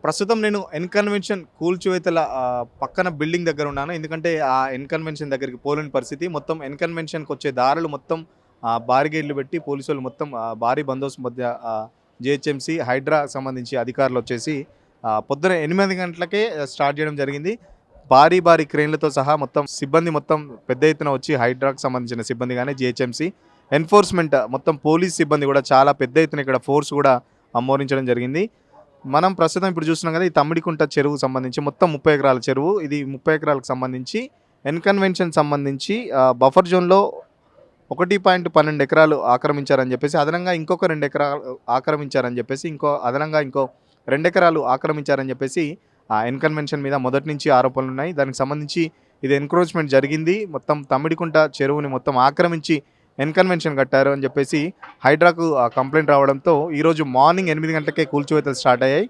ప్రస్తుతం నేను ఎన్‌కన్వెన్షన్ కూల్చివేతల పక్కన బిల్డింగ్ దగ్గర ఉన్నాను. ఎందుకంటే ఆ ఎన్‌కన్వెన్షన్ దగ్గరికి పోలేని పరిస్థితి. మొత్తం ఎన్‌కన్వెన్షన్‌కొచ్చే దారులు మొత్తం బారికేడ్లు పెట్టి పోలీసోళ్ళు మొత్తం భారీ బందోబస్తు మధ్య జీహెచ్ఎంసీ, హైడ్రాకి సంబంధించి అధికారులొచ్చేసి పొద్దున 8 గంటలకే స్టార్ట్ చేయడం జరిగింది. భారీ భారీ క్రేన్‌లతో సహా మొత్తం సిబ్బంది మొత్తం పెద్ద ఎత్తున వచ్చి హైడ్రాకి సంబంధించిన సిబ్బంది గాని, జీహెచ్ఎంసీ ఎన్ఫోర్స్‌మెంట్ మొత్తం పోలీస్ సిబ్బంది కూడా చాలా పెద్ద ఎత్తున ఇక్కడ ఫోర్స్ కూడా మోహరించడం జరిగింది. మనం ప్రస్తుతం ఇప్పుడు చూస్తున్నాం కదా, ఈ తమ్మిడికుంట చెరువుకు సంబంధించి మొత్తం 30 ఎకరాల చెరువు. ఇది 30 ఎకరాలకు సంబంధించి ఎన్‌కన్వెన్షన్ సంబంధించి బఫర్ జోన్‌లో 1.12 ఎకరాలు ఆక్రమించారని చెప్పేసి, అదనంగా ఇంకొక 2 ఎకరాలు ఆక్రమించారని చెప్పేసి, అదనంగా ఇంకో 2 ఎకరాలు ఆక్రమించారని చెప్పేసి ఎన్‌కన్వెన్షన్ మీద మొదటి నుంచి ఆరోపణలున్నాయి. దానికి సంబంధించి ఇది ఎన్‌క్రోచ్‌మెంట్ జరిగింది. మొత్తం తమ్మిడికుంట చెరువుని మొత్తం ఆక్రమించి ఎన్‌కన్వెన్షన్ కట్టారు అని చెప్పేసి హైడ్రాకు కంప్లైంట్ రావడంతో ఈరోజు మార్నింగ్ 8 గంటలకే కూల్చివేతలు స్టార్ట్ అయ్యాయి.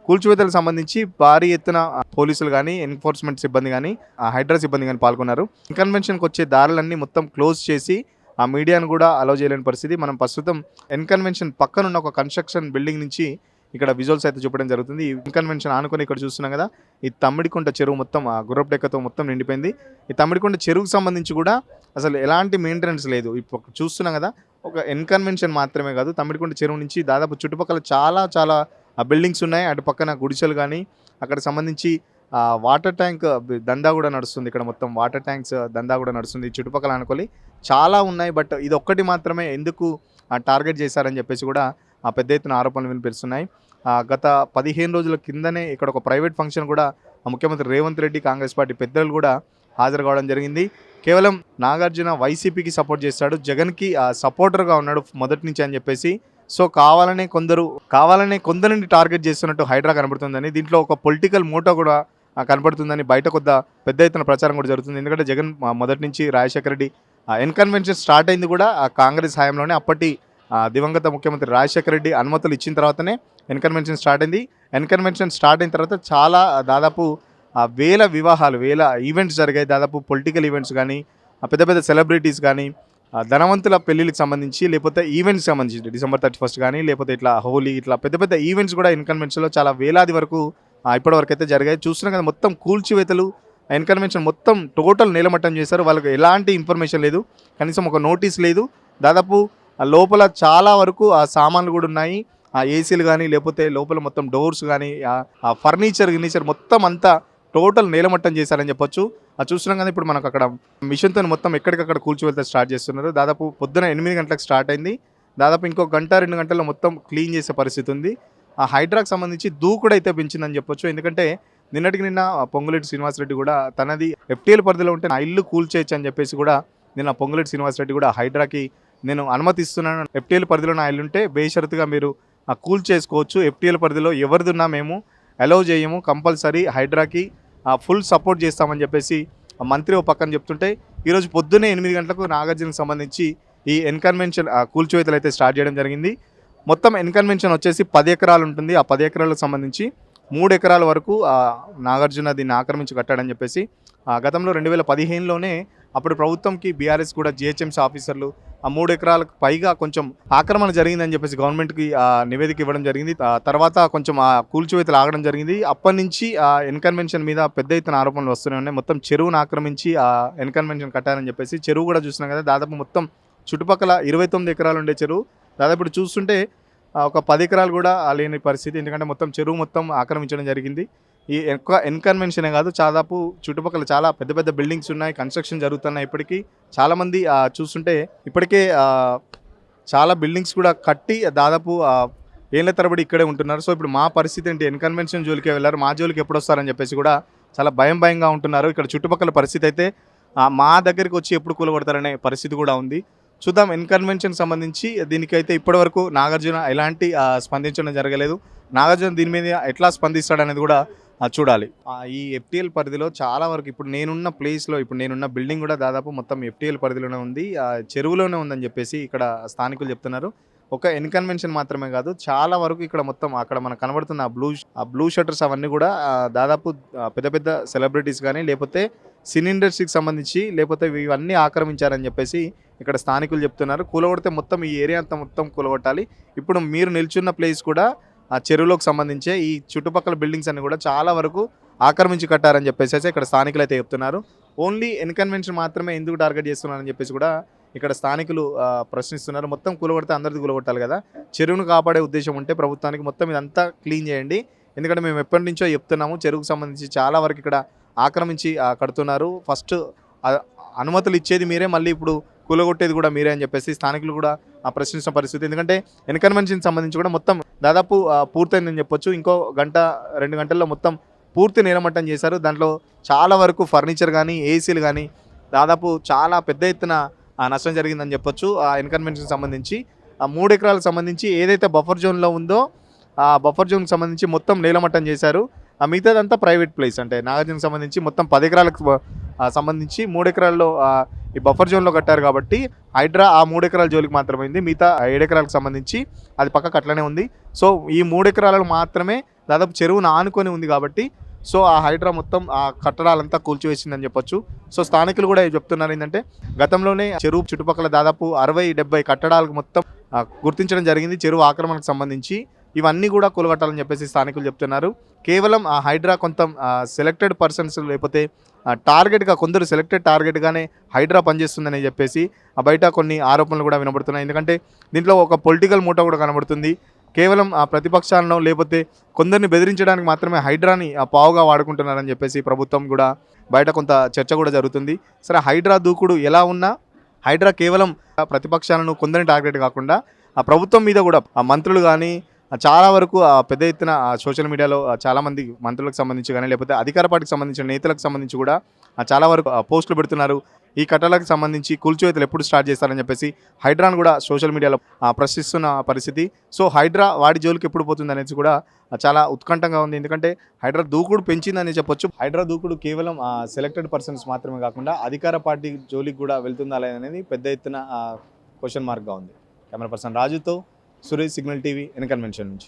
కూల్చివేతలకు సంబంధించి భారీ ఎత్తున పోలీసులు కానీ, ఎన్ఫోర్స్మెంట్ సిబ్బంది కానీ, హైడ్రా సిబ్బంది కానీ పాల్గొన్నారు. ఎన్‌కన్వెన్షన్కి వచ్చే దారులన్నీ మొత్తం క్లోజ్ చేసి ఆ మీడియాను కూడా అలౌ చేయలేని పరిస్థితి. మనం ప్రస్తుతం ఎన్‌కన్వెన్షన్ పక్కనున్న ఒక కన్స్ట్రక్షన్ బిల్డింగ్ నుంచి ఇక్కడ విజువల్స్ అయితే చూపడం జరుగుతుంది. ఈ ఎన్‌కన్వెన్షన్ ఆనుకొని ఇక్కడ చూస్తున్నాం కదా, ఈ తమ్మిడికుంట చెరువు మొత్తం గుర్రపు డెక్కతో మొత్తం నిండిపోయింది. ఈ తమ్మిడికుంట చెరువుకు సంబంధించి కూడా అసలు ఎలాంటి మెయింటెనెన్స్ లేదు. ఇప్పుడు చూస్తున్నాం కదా, ఒక ఎన్‌కన్వెన్షన్ మాత్రమే కాదు, తమ్మిడికుంట చెరువు నుంచి దాదాపు చుట్టుపక్కల చాలా బిల్డింగ్స్ ఉన్నాయి. అటు పక్కన గుడిసెలు కానీ, అక్కడ సంబంధించి వాటర్ ట్యాంక్ దందా కూడా నడుస్తుంది. ఇక్కడ మొత్తం వాటర్ ట్యాంక్స్ దందా కూడా నడుస్తుంది చుట్టుపక్కల అనుకోని చాలా ఉన్నాయి. బట్ ఇది ఒక్కటి మాత్రమే ఎందుకు టార్గెట్ చేశారని చెప్పేసి కూడా పెద్ద ఎత్తున ఆరోపణలు వినిపిస్తున్నాయి. గత 15 రోజుల కిందనే ఇక్కడ ఒక ప్రైవేట్ ఫంక్షన్ కూడా ముఖ్యమంత్రి రేవంత్ రెడ్డి, కాంగ్రెస్ పార్టీ పెద్దలు కూడా హాజరు కావడం జరిగింది. కేవలం నాగార్జున వైసీపీకి సపోర్ట్ చేస్తాడు, జగన్కి సపోర్టర్గా ఉన్నాడు మొదటి నుంచి అని చెప్పేసి, సో కావాలనే కొందరిని టార్గెట్ చేస్తున్నట్టు హైడ్రా కనబడుతుందని, దీంట్లో ఒక పొలిటికల్ మోటో కూడా కనబడుతుందని బయట పెద్ద ఎత్తున ప్రచారం కూడా జరుగుతుంది. ఎందుకంటే జగన్ మొదటి నుంచి రాజశేఖర రెడ్డి ఎన్‌కన్వెన్షన్ స్టార్ట్ అయింది కూడా కాంగ్రెస్ హయాంలోనే. అప్పటి దివంగత ముఖ్యమంత్రి రాజశేఖర రెడ్డి అనుమతులు ఇచ్చిన తర్వాతనే ఎన్‌కన్వెన్షన్ స్టార్ట్ అయింది. ఎన్‌కన్వెన్షన్ స్టార్ట్ అయిన తర్వాత చాలా దాదాపు వేల వివాహాలు, వేల ఈవెంట్స్ జరిగాయి. దాదాపు పొలిటికల్ ఈవెంట్స్ కానీ, పెద్ద సెలబ్రిటీస్ కానీ, ధనవంతుల పెళ్ళిళ్ళకి సంబంధించి, లేకపోతే ఈవెంట్స్ సంబంధించి డిసెంబర్ 31 కానీ, లేకపోతే ఇట్లా హోలీ, ఇట్లా పెద్ద ఈవెంట్స్ కూడా ఎన్‌కన్వెన్షన్లో చాలా వేలాది వరకు ఇప్పటివరకు అయితే జరిగాయి. చూస్తున్నాం కదా, మొత్తం కూల్చివేతలు, ఎన్‌కన్వెన్షన్ మొత్తం టోటల్ నేలమట్టం చేశారు. వాళ్ళకి ఎలాంటి ఇన్ఫర్మేషన్ లేదు, కనీసం ఒక నోటీస్ లేదు. దాదాపు లోపల చాలా వరకు సామాన్లు కూడా ఉన్నాయి. ఏసీలు కానీ, లేకపోతే లోపల మొత్తం డోర్స్ కానీ, ఫర్నిచర్ మొత్తం అంతా టోటల్ నేలమట్టం చేశారని చెప్పొచ్చు. చూస్తున్నాం కదా, ఇప్పుడు మనకు అక్కడ మిషన్తో మొత్తం ఎక్కడికక్కడ కూల్చివేత స్టార్ట్ చేస్తున్నారు. దాదాపు పొద్దున 8 గంటలకు స్టార్ట్ అయింది. దాదాపు ఇంకో గంట 2 గంటల్లో మొత్తం క్లీన్ చేసే పరిస్థితి ఉంది. హైడ్రాకి సంబంధించి దూకుడు అయితే పెంచిందని చెప్పొచ్చు. ఎందుకంటే నిన్న పొంగులేటి శ్రీనివాసరెడ్డి కూడా తనది ఎఫ్టీఎల్ పరిధిలో ఉంటే నా ఇల్లు కూల్చేయచ్చు అని చెప్పేసి కూడా నిన్న పొంగులేటి శ్రీనివాసరెడ్డి కూడా హైడ్రాకి నేను అనుమతిస్తున్నాను, ఎఫ్టీఎల్ పరిధిలో నా ఇల్లు ఉంటే బేషరతుగా మీరు కూల్ చేసుకోవచ్చు, ఎఫ్టీఎల్ పరిధిలో ఎవరిదున్నా మేము అలౌ చేయము, కంపల్సరీ హైడ్రాకి ఫుల్ సపోర్ట్ చేస్తామని చెప్పేసి మంత్రి ఓ పక్కన చెప్తుంటే, ఈరోజు పొద్దున్నే 8 గంటలకు నాగార్జునకు సంబంధించి ఈ ఎన్‌కన్వెన్షన్ కూల్చివేతలు అయితే స్టార్ట్ చేయడం జరిగింది. మొత్తం ఎన్‌కన్వెన్షన్ వచ్చేసి 10 ఎకరాలు ఉంటుంది. ఆ 10 ఎకరాలకు సంబంధించి 3 ఎకరాల వరకు నాగార్జున దీన్ని ఆక్రమించి కట్టాడని చెప్పేసి గతంలో 2015లోనే అప్పుడు ప్రభుత్వంకి బీఆర్ఎస్ కూడా జీహెచ్ఎంసీ ఆఫీసర్లు 3 ఎకరాలకు పైగా కొంచెం ఆక్రమణ జరిగిందని చెప్పేసి గవర్నమెంట్కి నివేదిక ఇవ్వడం జరిగింది. తర్వాత కొంచెం కూల్చివేతలు ఆగడం జరిగింది. అప్పటి నుంచి ఎన్‌కన్వెన్షన్ మీద పెద్ద ఎత్తున ఆరోపణలు వస్తూనే ఉన్నాయి. మొత్తం చెరువును ఆక్రమించి ఎన్‌కన్వెన్షన్ కట్టారని చెప్పేసి, చెరువు కూడా చూస్తున్నాం కదా, దాదాపు మొత్తం చుట్టుపక్కల 29 ఎకరాలు ఉండే చెరువు దాదాపు ఇప్పుడు చూస్తుంటే ఒక 10 ఎకరాలు కూడా లేని పరిస్థితి. ఎందుకంటే మొత్తం చెరువు మొత్తం ఆక్రమించడం జరిగింది. ఈ ఎన్‌కన్వెన్షనే కాదు, దాదాపు చుట్టుపక్కల చాలా పెద్ద బిల్డింగ్స్ ఉన్నాయి, కన్స్ట్రక్షన్ జరుగుతున్నాయి. ఇప్పటికీ చాలామంది చూస్తుంటే ఇప్పటికే చాలా బిల్డింగ్స్ కూడా కట్టి దాదాపు ఏళ్ళ తరబడి ఇక్కడే ఉంటున్నారు. సో ఇప్పుడు మా పరిస్థితి ఏంటి, ఎన్‌కన్వెన్షన్ జోలికే వెళ్ళారు, మా జోలికి ఎప్పుడు వస్తారని చెప్పేసి కూడా చాలా భయంగా ఉంటున్నారు. ఇక్కడ చుట్టుపక్కల పరిస్థితి అయితే మా దగ్గరికి వచ్చి ఎప్పుడు కూలగొడతారనే పరిస్థితి కూడా ఉంది. చూద్దాం, ఎన్‌కన్వెన్షన్ సంబంధించి దీనికైతే ఇప్పటివరకు నాగార్జున ఎలాంటి స్పందించడం జరగలేదు. నాగార్జున దీని మీద ఎట్లా స్పందిస్తాడనేది కూడా చూడాలి. ఈ ఎఫ్టీఎల్ పరిధిలో చాలా వరకు ఇప్పుడు నేనున్న ప్లేస్లో, ఇప్పుడు నేనున్న బిల్డింగ్ కూడా దాదాపు మొత్తం ఎఫ్టీఎల్ పరిధిలోనే ఉంది, చెరువులోనే ఉందని చెప్పేసి ఇక్కడ స్థానికులు చెప్తున్నారు. ఒక ఎన్‌కన్వెన్షన్ మాత్రమే కాదు, చాలా వరకు ఇక్కడ మొత్తం అక్కడ మనకు కనబడుతున్న బ్లూ షట్టర్స్ అవన్నీ కూడా దాదాపు పెద్ద సెలబ్రిటీస్ కానీ, లేకపోతే సినీ ఇండస్ట్రీకి సంబంధించి, లేకపోతే ఇవన్నీ ఆక్రమించారని చెప్పేసి ఇక్కడ స్థానికులు చెప్తున్నారు. కూలగొడితే మొత్తం ఈ ఏరియా అంతా మొత్తం కూలగొట్టాలి. ఇప్పుడు మీరు నిల్చున్న ప్లేస్ కూడా ఆ చెరువులోకి సంబంధించే ఈ చుట్టుపక్కల బిల్డింగ్స్ అన్ని కూడా చాలా వరకు ఆక్రమించి కట్టారని చెప్పేసి ఇక్కడ స్థానికులు అయితే చెప్తున్నారు. ఓన్లీ ఎన్కన్వెన్షన్ మాత్రమే ఎందుకు టార్గెట్ చేస్తున్నారని చెప్పేసి కూడా ఇక్కడ స్థానికులు ప్రశ్నిస్తున్నారు. మొత్తం కూలగొడితే అందరిది కూలగొట్టాలి కదా, చెరువును కాపాడే ఉద్దేశం ఉంటే ప్రభుత్వానికి మొత్తం ఇదంతా క్లీన్ చేయండి. ఎందుకంటే మేము ఎప్పటి నుంచో చెప్తున్నాము, చెరువుకు సంబంధించి చాలా వరకు ఇక్కడ ఆక్రమించి కడుతున్నారు. ఫస్ట్ అనుమతులు ఇచ్చేది మీరే, మళ్ళీ ఇప్పుడు కూలగొట్టేది కూడా మీరే అని చెప్పేసి స్థానికులు కూడా ప్రశ్నించిన పరిస్థితి. ఎందుకంటే ఎన్కన్వెన్షన్ సంబంధించి కూడా మొత్తం దాదాపు పూర్తయిందని చెప్పొచ్చు. ఇంకో గంట 2 గంటల్లో మొత్తం పూర్తి నీలమట్టం చేశారు. దాంట్లో చాలా వరకు ఫర్నిచర్ కానీ ఏసీలు కానీ దాదాపు చాలా పెద్ద ఎత్తున నష్టం జరిగిందని చెప్పొచ్చు. ఆ ఎన్కన్వెన్షన్ సంబంధించి 3 ఎకరాలకు సంబంధించి ఏదైతే బఫర్ జోన్లో ఉందో ఆ బఫర్ జోన్కి సంబంధించి మొత్తం నీలమట్టం చేశారు. మిగతాదంతా ప్రైవేట్ ప్లేస్, అంటే నాగార్జునకు సంబంధించి మొత్తం 10 ఎకరాలకు సంబంధించి 3 ఎకరాల్లో ఈ బఫర్ జోన్లో కట్టారు కాబట్టి హైడ్రా ఆ 3 ఎకరాల జోలికి మాత్రమైంది. మిగతా 7 ఎకరాలకు సంబంధించి అది పక్కకు అట్లనే ఉంది. సో ఈ 3 ఎకరాలకు మాత్రమే దాదాపు చెరువును ఆనుకొని ఉంది కాబట్టి సో ఆ హైడ్రా మొత్తం ఆ కట్టడాలంతా కూల్చివేసిందని చెప్పొచ్చు. సో స్థానికులు కూడా చెప్తున్నారు ఏంటంటే గతంలోనే చెరువు చుట్టుపక్కల దాదాపు 60-70 కట్టడాలకు మొత్తం గుర్తించడం జరిగింది చెరువు ఆక్రమణకు సంబంధించి. ఇవన్నీ కూడా కూలగొట్టాలని చెప్పేసి స్థానికులు చెప్తున్నారు. కేవలం ఆ హైడ్రా కొంత సెలెక్టెడ్ పర్సన్స్ లేకపోతే టార్గెట్గా కొందరు సెలెక్టెడ్ టార్గెట్గానే హైడ్రా పనిచేస్తుందని చెప్పేసి బయట కొన్ని ఆరోపణలు కూడా వినబడుతున్నాయి. ఎందుకంటే దీంట్లో ఒక పొలిటికల్ మూట కూడా కనబడుతుంది. కేవలం ప్రతిపక్షాలను లేకపోతే కొందరిని బెదిరించడానికి మాత్రమే హైడ్రాని పావుగా వాడుకుంటున్నారని చెప్పేసి ప్రభుత్వం కూడా బయట కొంత చర్చ కూడా జరుగుతుంది. సరే, హైడ్రా దూకుడు ఎలా ఉన్నా హైడ్రా కేవలం ప్రతిపక్షాలను కొందరిని టార్గెట్ కాకుండా ఆ ప్రభుత్వం మీద కూడా మంత్రులు కానీ చాలా వరకు పెద్ద ఎత్తున సోషల్ మీడియాలో చాలామంది మంత్రులకు సంబంధించి కానీ లేకపోతే అధికార పార్టీకి సంబంధించిన నేతలకు సంబంధించి కూడా చాలా వరకు పోస్టులు పెడుతున్నారు. ఈ కట్టడాలకు సంబంధించి కూల్చివేతలు ఎప్పుడు స్టార్ట్ చేస్తారని చెప్పేసి హైడ్రాను కూడా సోషల్ మీడియాలో ప్రశ్నిస్తున్న పరిస్థితి. సో హైడ్రా వాడి జోలికి ఎప్పుడు పోతుంది అనేసి కూడా చాలా ఉత్కంఠంగా ఉంది. ఎందుకంటే హైడ్రా దూకుడు పెంచిందని చెప్పొచ్చు. హైడ్రా దూకుడు కేవలం సెలెక్టెడ్ పర్సన్స్ మాత్రమే కాకుండా అధికార పార్టీ జోలికి కూడా వెళ్తుందా అనేది పెద్ద ఎత్తున క్వశ్చన్ మార్క్గా ఉంది. కెమెరా పర్సన్ రాజుతో సురేష్, సిగ్నల్ టీవీ, ఎన్కన్వెన్షన్ నుంచి.